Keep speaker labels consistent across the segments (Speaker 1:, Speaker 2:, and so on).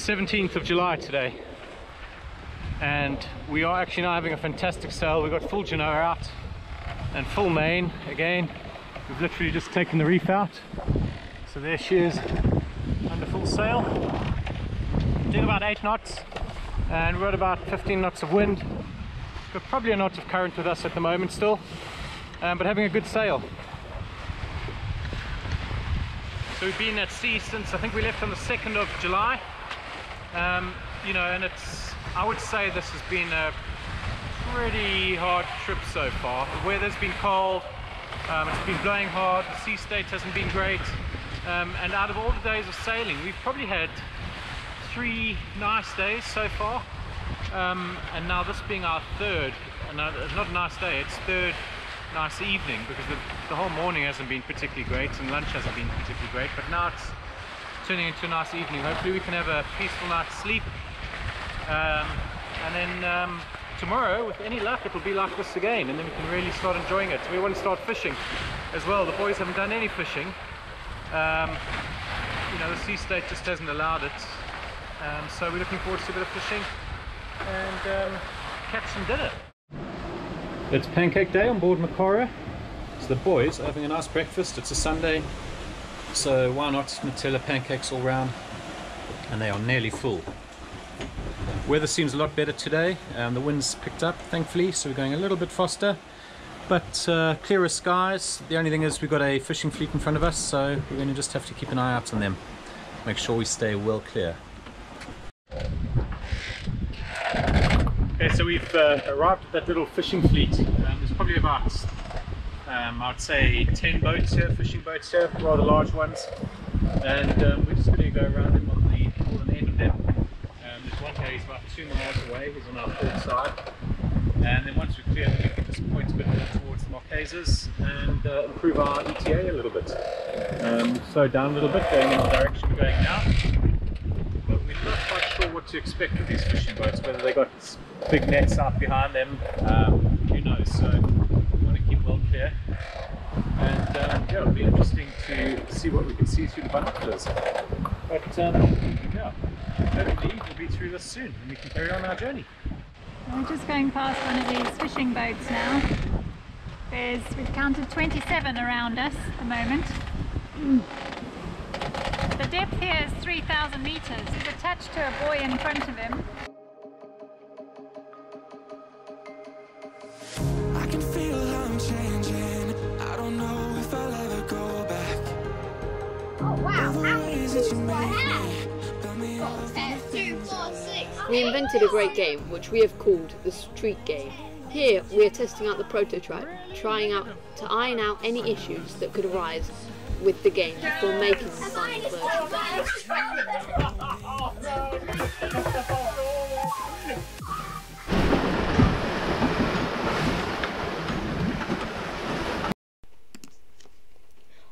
Speaker 1: 17th of July today, and we are actually now having a fantastic sail. We've got full Genoa out and full main again. We've literally just taken the reef out, so there she is under full sail, doing about 8 knots, and we're at about 15 knots of wind. We've got probably a knot of current with us at the moment still, but having a good sail. So we've been at sea since, I think we left on the 2nd of July. You know, and I would say this has been a pretty hard trip so far. The weather's been cold, it's been blowing hard, the sea state hasn't been great, and out of all the days of sailing, we've probably had 3 nice days so far, and now this being our third, and it's not a nice day, it's third nice evening, because the whole morning hasn't been particularly great and lunch hasn't been particularly great, but now it's turning into a nice evening. Hopefully we can have a peaceful night's sleep, and then tomorrow, with any luck, it'll be like this again, and then we can really start enjoying it. We want to start fishing as well. The boys haven't done any fishing. You know, the sea state just hasn't allowed it, so we're looking forward to a bit of fishing and catch some dinner. It's pancake day on board Mokara, so the boys are having a nice breakfast. It's a Sunday, so why not Nutella pancakes all round, and they are nearly full. Weather seems a lot better today, the wind's picked up thankfully, so we're going a little bit faster, but clearer skies. The only thing is we've got a fishing fleet in front of us, so we're going to just have to keep an eye out on them, make sure we stay well clear. Okay, so we've arrived at that little fishing fleet. There's probably about I'd say 10 boats here, fishing boats here, rather large ones, and we're just going to go around them on the end of them. There's one guy, he's about 2 miles away, he's on our port side, and then once we're clear, we can just point a bit more towards the Marquesas and improve our ETA a little bit. Slow down a little bit, going in the direction we're going now, but we're not quite sure what to expect with these fishing boats, whether they got big nets out behind them, who knows, so we want to keep well clear, and yeah, it'll be interesting to see what we can see through the binoculars, but yeah, hopefully we'll be through this soon and we can carry on our journey.
Speaker 2: We're just going past one of these fishing boats now. We've counted 27 around us at the moment. The depth here is 3,000 meters. He's attached to a buoy in front of him.
Speaker 3: I can feel I'm changing. I don't know if I'll ever go back.
Speaker 4: Oh wow,
Speaker 5: We invented a great game, which we have called the Street Game. Here, we are testing out the prototype, trying out to iron out any issues that could arise with the game before making the final version.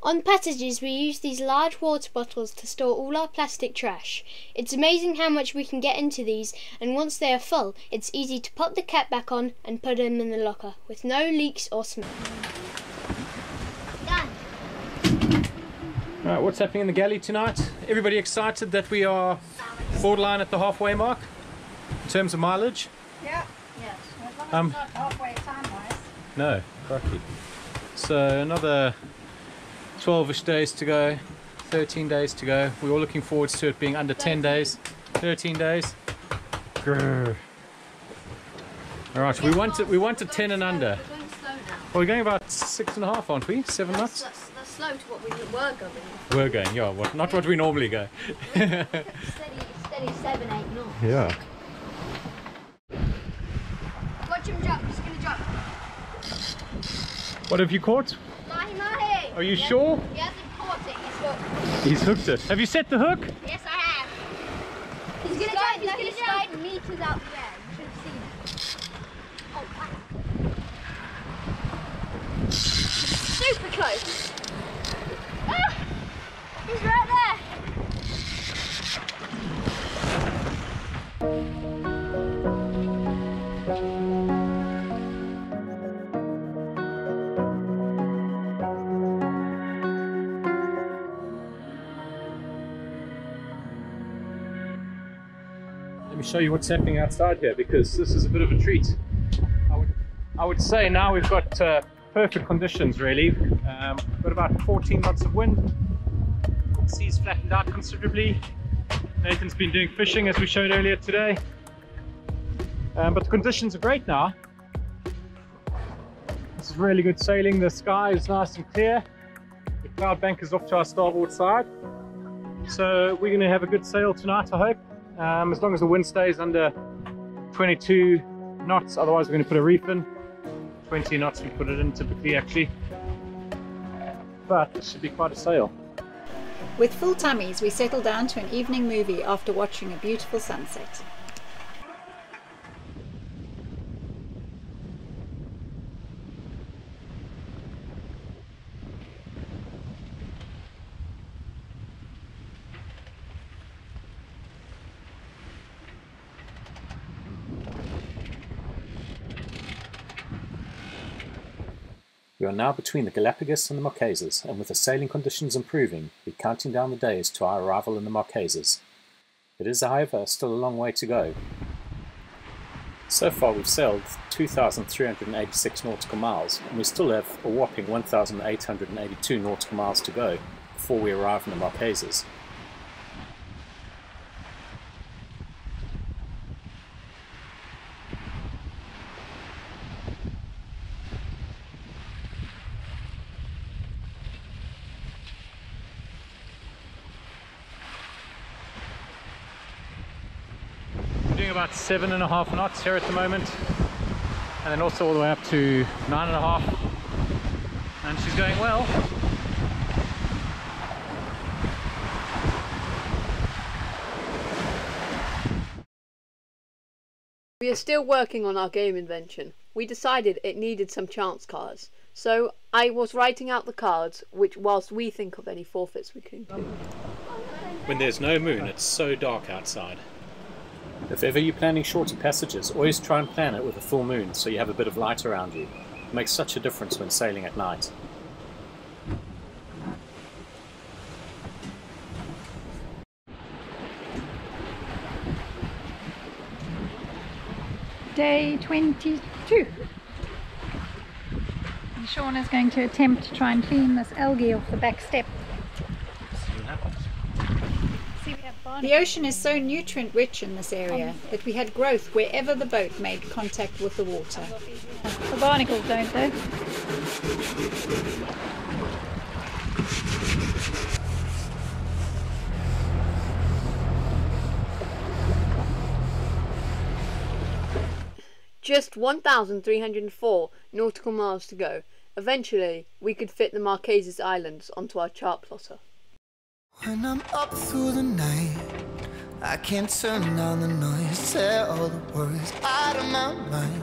Speaker 5: On passages, we use these large water bottles to store all our plastic trash. It's amazing how much we can get into these, and once they are full, it's easy to pop the cap back on and put them in the locker, with no leaks or smell.
Speaker 4: Done.
Speaker 1: Alright, what's happening in the galley tonight? Everybody excited that we are borderline at the halfway mark in terms of mileage?
Speaker 2: Yeah. Yes. As long as it's not halfway time-wise.
Speaker 1: No, crikey. So another 12-ish days to go, 13 days to go. We're all looking forward to it being under 10 days, 13 days. Grrr. All right, we wanted 10 and under.
Speaker 5: We're going slow now.
Speaker 1: Well, we're going about 6.5, aren't we? 7 knots?
Speaker 5: That's slow to what we were going.
Speaker 1: We're going, yeah. Not what we normally go.
Speaker 5: steady 7, 8 knots.
Speaker 1: Yeah.
Speaker 4: Watch him jump, he's gonna jump.
Speaker 1: What have you caught?
Speaker 4: Mahi.
Speaker 1: Are you sure?
Speaker 4: He hasn't caught it, he's hooked.
Speaker 1: He's hooked it. Have you set the hook?
Speaker 4: Yes, I have. He's gonna jump, he's gonna slide meters out there. You should have seen it. Oh, wow. Super close. Ah! He's right there.
Speaker 1: Let me show you what's happening outside here, because this is a bit of a treat. I would say now we've got perfect conditions really. We've got about 14 knots of wind. The sea's flattened out considerably. Nathan's been doing fishing as we showed earlier today. But the conditions are great now. This is really good sailing. The sky is nice and clear. The cloud bank is off to our starboard side. So we're going to have a good sail tonight, I hope. As long as the wind stays under 22 knots, otherwise we're going to put a reef in. 20 knots we put it in typically actually. But it should be quite a sail.
Speaker 2: With full tummies, we settle down to an evening movie after watching a beautiful sunset.
Speaker 6: We are now between the Galapagos and the Marquesas, and with the sailing conditions improving, we're counting down the days to our arrival in the Marquesas. It is, however, still a long way to go. So far we've sailed 2,386 nautical miles, and we still have a whopping 1,882 nautical miles to go before we arrive in the Marquesas.
Speaker 1: Doing about 7.5 knots here at the moment, and then also all the way up to 9.5, and she's going well.
Speaker 7: We are still working on our game invention. We decided it needed some chance cards, so I was writing out the cards whilst we think of any forfeits we can do.
Speaker 1: When there's no moon, it's so dark outside.
Speaker 6: If ever you're planning shorter passages, always try and plan it with a full moon so you have a bit of light around you. It makes such a difference when sailing at night.
Speaker 2: Day 22. And Sean is going to attempt to try and clean this algae off the back step. The ocean is so nutrient rich in this area that we had growth wherever the boat made contact with the water. The barnacles don't though.
Speaker 7: Just 1,304 nautical miles to go. Eventually, we could fit the Marquesas Islands onto our chart plotter.
Speaker 3: When I'm up through the night, I can't turn down the noise, tear all the worries out of my mind.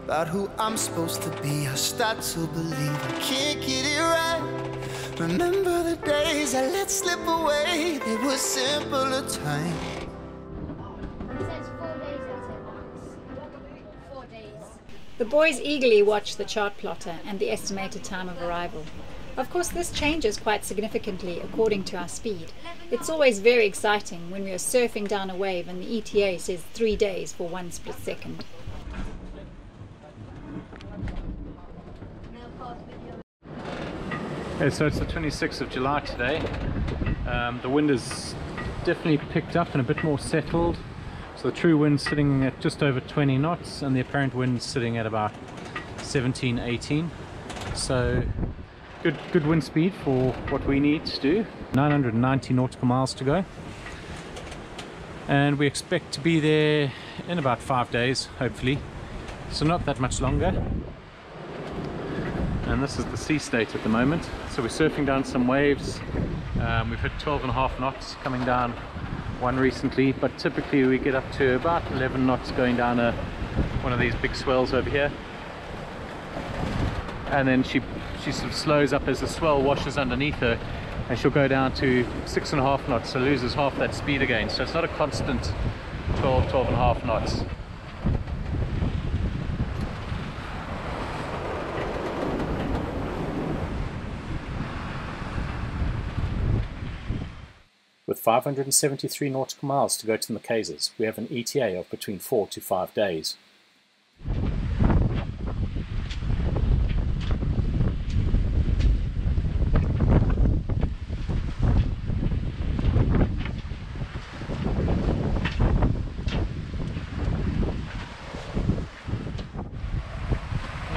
Speaker 3: About who I'm supposed to be, I start to believe I can't get it right. Remember the days I let slip away, they were simpler times.
Speaker 4: It says 4 days outside. 4 days.
Speaker 2: The boys eagerly watch the chart plotter and the estimated time of arrival. Of course, this changes quite significantly according to our speed. It's always very exciting when we are surfing down a wave and the ETA says 3 days for 1 split second.
Speaker 1: Okay, so it's the 26th of July today. The wind has definitely picked up and a bit more settled. So the true wind's sitting at just over 20 knots and the apparent wind's sitting at about 17, 18. So good wind speed for what we need to do. 990 nautical miles to go. And we expect to be there in about 5 days, hopefully. So not that much longer. And this is the sea state at the moment. So we're surfing down some waves. We've hit 12.5 knots coming down one recently, but typically we get up to about 11 knots going down one of these big swells over here. And then she sort of slows up as the swell washes underneath her, and she'll go down to 6.5 knots, so loses half that speed again. So it's not a constant 12.5 knots.
Speaker 6: With 573 nautical miles to go to the Marquesas. We have an ETA of between 4 to 5 days.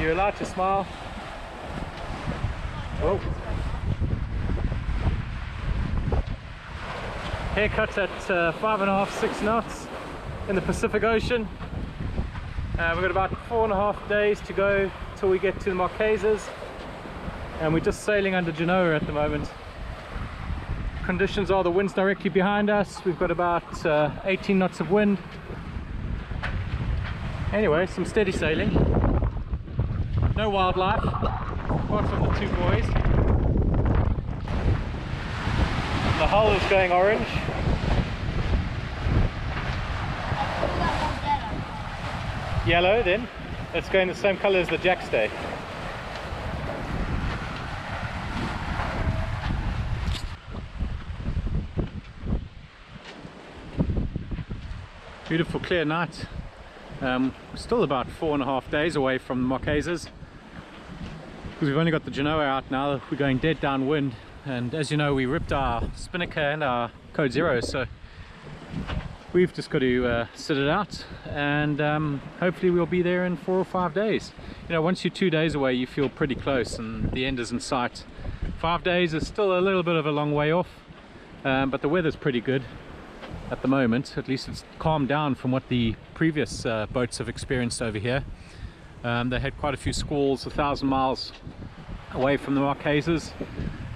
Speaker 1: You're allowed to smile. Whoa. Haircut at 5.5, 6 knots in the Pacific Ocean. We've got about 4.5 days to go till we get to the Marquesas, and we're just sailing under Genoa at the moment. Conditions are the wind's directly behind us. We've got about 18 knots of wind. Anyway, some steady sailing. No wildlife, apart from the two boys. The hull is going orange. Yellow then. It's going the same colour as the jackstay. Beautiful clear night. Still about 4.5 days away from the Marquesas, because we've only got the Genoa out now. We're going dead downwind, and as you know, we ripped our spinnaker and our Code Zero, so we've just got to sit it out, and hopefully we'll be there in 4 or 5 days. You know, once you're 2 days away, you feel pretty close and the end is in sight. 5 days is still a little bit of a long way off, but the weather's pretty good at the moment. At least it's calmed down from what the previous boats have experienced over here. They had quite a few squalls 1,000 miles away from the Marquesas,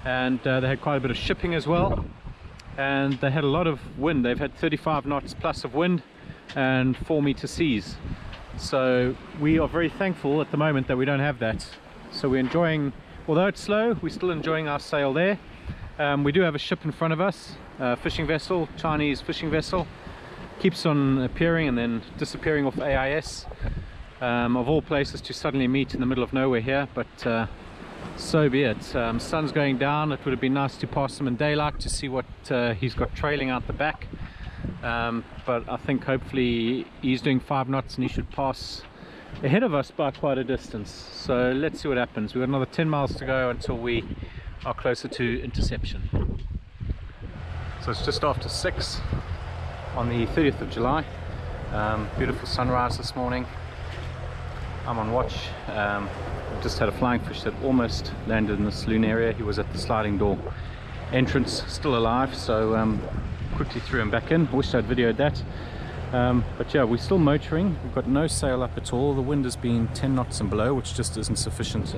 Speaker 1: and they had quite a bit of shipping as well, and they had a lot of wind. They've had 35 knots plus of wind and 4 meter seas, so we are very thankful at the moment that we don't have that. So we're enjoying, although it's slow, we're still enjoying our sail there. We do have a ship in front of us, a fishing vessel, Chinese fishing vessel, keeps on appearing and then disappearing off AIS. Of all places to suddenly meet in the middle of nowhere here, but so be it. Sun's going down. It would have been nice to pass him in daylight to see what he's got trailing out the back, but I think hopefully he's doing 5 knots and he should pass ahead of us by quite a distance. So let's see what happens. We've got another 10 miles to go until we are closer to interception. So it's just after 6 on the 30th of July. Beautiful sunrise this morning. I'm on watch. Just had a flying fish that almost landed in the saloon area. He was at the sliding door entrance, still alive, so quickly threw him back in. I wish I'd videoed that. But yeah, we're still motoring. We've got no sail up at all. The wind has been 10 knots and below, which just isn't sufficient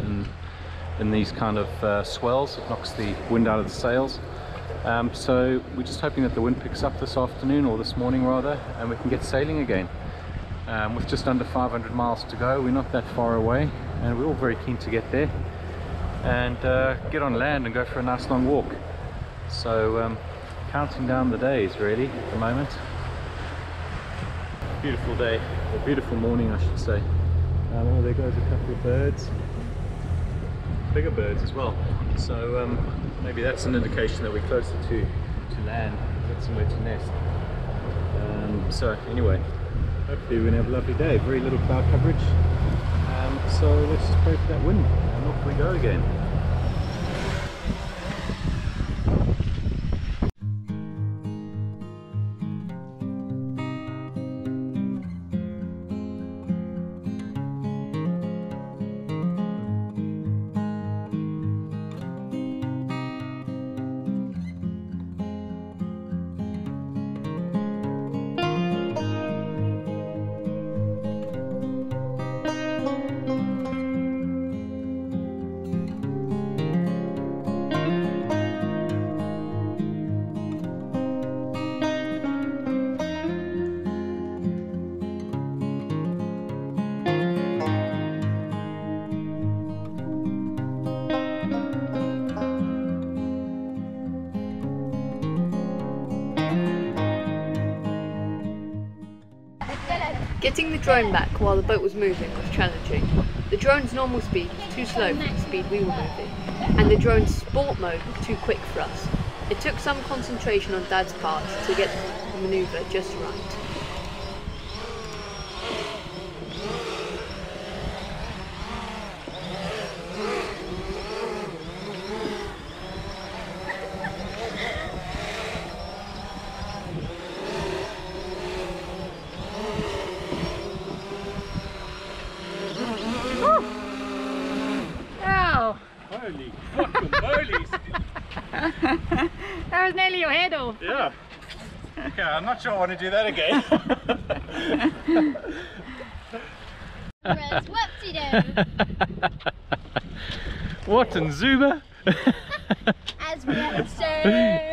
Speaker 1: in these kind of swells. It knocks the wind out of the sails. So we're just hoping that the wind picks up this afternoon, or this morning rather, and we can get sailing again. With just under 500 miles to go, we're not that far away, and we're all very keen to get there and get on land and go for a nice long walk. So counting down the days really at the moment. Beautiful day, or beautiful morning I should say. Oh, there goes a couple of birds, bigger birds as well, so maybe that's an indication that we're closer to land, got somewhere to nest. So anyway, hopefully we're going to have a lovely day. Very little cloud coverage, so let's just pray for that wind and off we go again.
Speaker 7: Getting the drone back while the boat was moving was challenging. The drone's normal speed was too slow for the speed we were moving, and the drone's sport mode was too quick for us. It took some concentration on Dad's part to get the manoeuvre just right.
Speaker 2: Ow!
Speaker 1: Holy fucking molies!
Speaker 2: That was nearly your head off.
Speaker 1: Yeah. Okay, I'm not sure I want to do that again.
Speaker 4: Whoopsie-doo.
Speaker 1: What in Zuba?
Speaker 4: As we have to say.